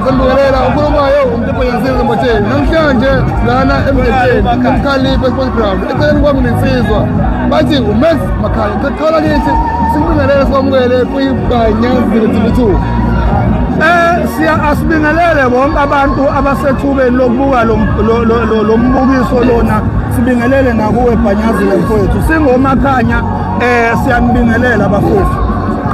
Sanibingelela ukhulumayo uMthembu Nyansizwa Mbotheni. Namhlanje lana eMthethweni eMkhalipha Sports Ground. Eceleni kwami nginsizwa. Bathi uMax Makhaya. Qala kithi sinibingelele sikwamukele kwiBanyazile TV2. Asibingelele bonke abantu abasethubeni lokubuka lo mbukiso lona. Sibingelele nakuwe Banyazile mfowethu. Singomakhanya siyanibingelela abafowethu.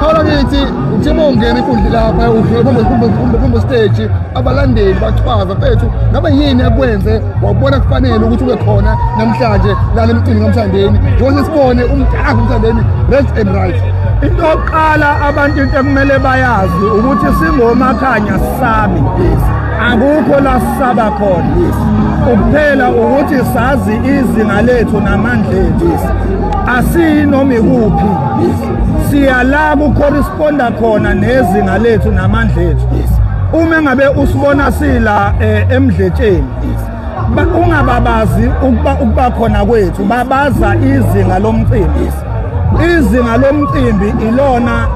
Qala kithi njengoba ungena inkundla lapha udlule stage abalandeli bachwaza mfethu ngabe yini ekwenze wabona kufanele ukuthi ube khona namhlanje la emcimbi kamthandeni njengoba sibone umtaka umthandeni red and right. Into yokuqala abantu into ekumele bayazi ukuthi singomakhanya sabi akukho la sisaba khona ukuphela ukuthi sazi izinga lethu namandla ethu asinoma ikuphi siyala corresponda khona nezinga lethu namandla ethu. Uma ngabe usibona sila emdletsheni ungababazi ukuba khona kwethu babaza izinga lomcimbi. Izinga lomcimbi ilona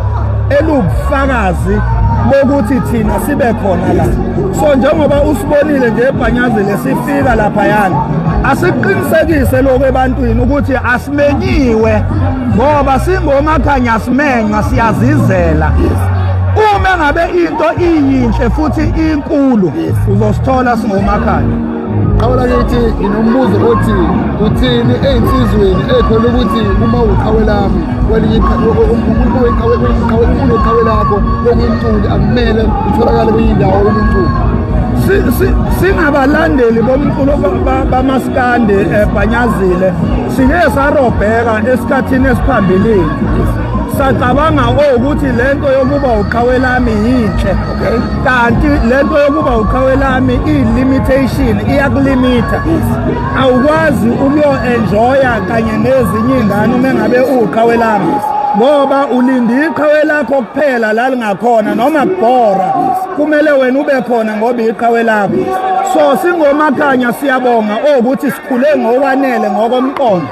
elubufakazi bokuthi thina sibe khona la. So njengoba usibonile nje eBanyazile sifika lapha yana asiqinisekise lokho ebantwini ukuthi asimenyiwe ngoba singomakhanya simenywa siyazizela. Uma ngabe into iyinhle futhi inkulu uzosithola singomakhanya. Qawula kithi nginombuzo othi uthini einsizweni ekhona ukuthi uma uqhawe lami welinye uqhawe lakho lokumculi akumele utholakale kwenye indawo yomculi. Singabalandeli bomculo bamaskande eBanyazile sike sarobheka esikhathini esiphambilini sacabanga ukuthi lento yokuba uqhawe lami yinhle kanti lento yokuba uqhawe lami i-limitation iyakulimita awukwazi ukuyo-enjoya kanye nezinye ingane uma ngabe uqhawe lami ngoba ulindi iqhawe lakho kuphela la lingakhona noma kubhora kumele wena ube khona ngoba iqhawe lakho. So singomakhanya siyabonga ukuthi sikhule ngokwanele ngokomqondo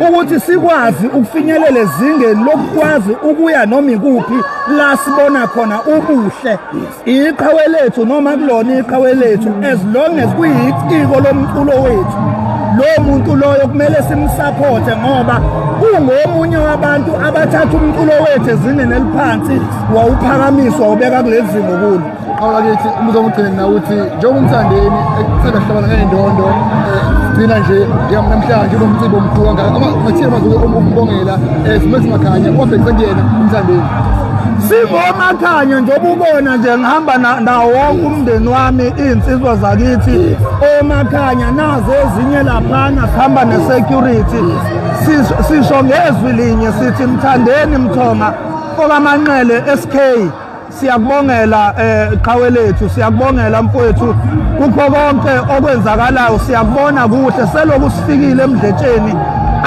ukuthi sikwazi ukufinyelela ezingeni lokwazi ukuya noma ikuphi la sibona khona ubuhle iqhawe lethu noma kulona iqhawe lethu as long as kuyiciko lomculo wethu. Lo muntu loyo kumele simsupporte ngoba ungomunye wabantu abathatha umculo wethu ezingeni eliphansi wawuphakamiswa ubeka kulezi zinto kulo. Qala kithi umuzongugcina na uthi njengoba umthandeni ekusebenza ngendondo gcina nje namhlanje umcimbi omkhulu kangaka amathile mazuke ukubongela Max Makhanya wabhekisa kuyena umthandeni. Singomakhanya njengoba ubona nje ngihamba nawo wonke umndeni wami insizwa zakithi omakhanya nazo ezinye laphana sihamba nesecurity sisho ngezwi linye sithi Mthandeni Mthonga okamanqele SK siyakubongela iqhawe lethu siyakubongela mfowethu kukho konke okwenzakalayo siyakubona kuhle selokhu sifikile emdletsheni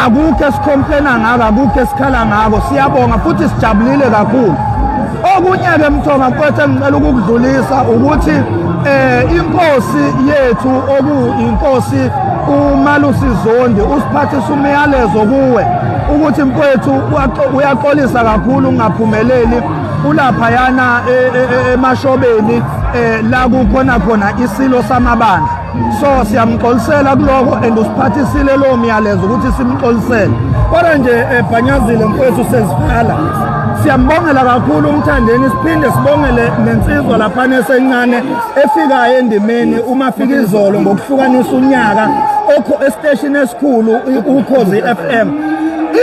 akukho esikomplena ngako akukho esikhala ngako siyabonga futhi sijabulile kakhulu. Okunye-ke Mthonga mfowethu engicela ukukudlulisa ukuthi inkosi yethu okuyinkosi uMalusi Zondi usiphathisa umyalezo kuwe ukuthi mfowethu uyaxolisa kakhulu ungaphumeleli ulaphayana emashobeni la kukhona khona isilo samabandla. So siyamxolisela kuloko and usiphathisile lo myalezo ukuthi simxolisele. Kodwa nje Banyazile mfowethu sesivala siyambongela kakhulu umthandeni siphinde sibongele nensizwa laphana esencane efikayo endimeni uma fika izolo ngokuhlukanisa unyaka estation esikhulu uKhozi FM.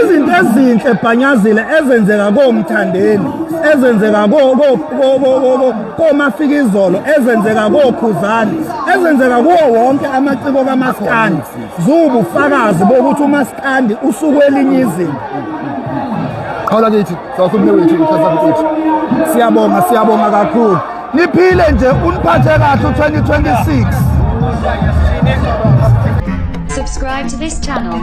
Izinto ezinhle Banyazile ezenzeka koMthandeni ezenzeka komafika izolo ezenzeka koKhuzani ezenzeka kuwo wonke amaciko kaMaskandi zubufakazi bokuthi uMaskandi usuku elinye izinto. Qala kithi sawusubule wethu uThasaphuthi. Siyabonga kakhulu. Niphile nje uniphathe kahle 2026. Subscribe to this channel.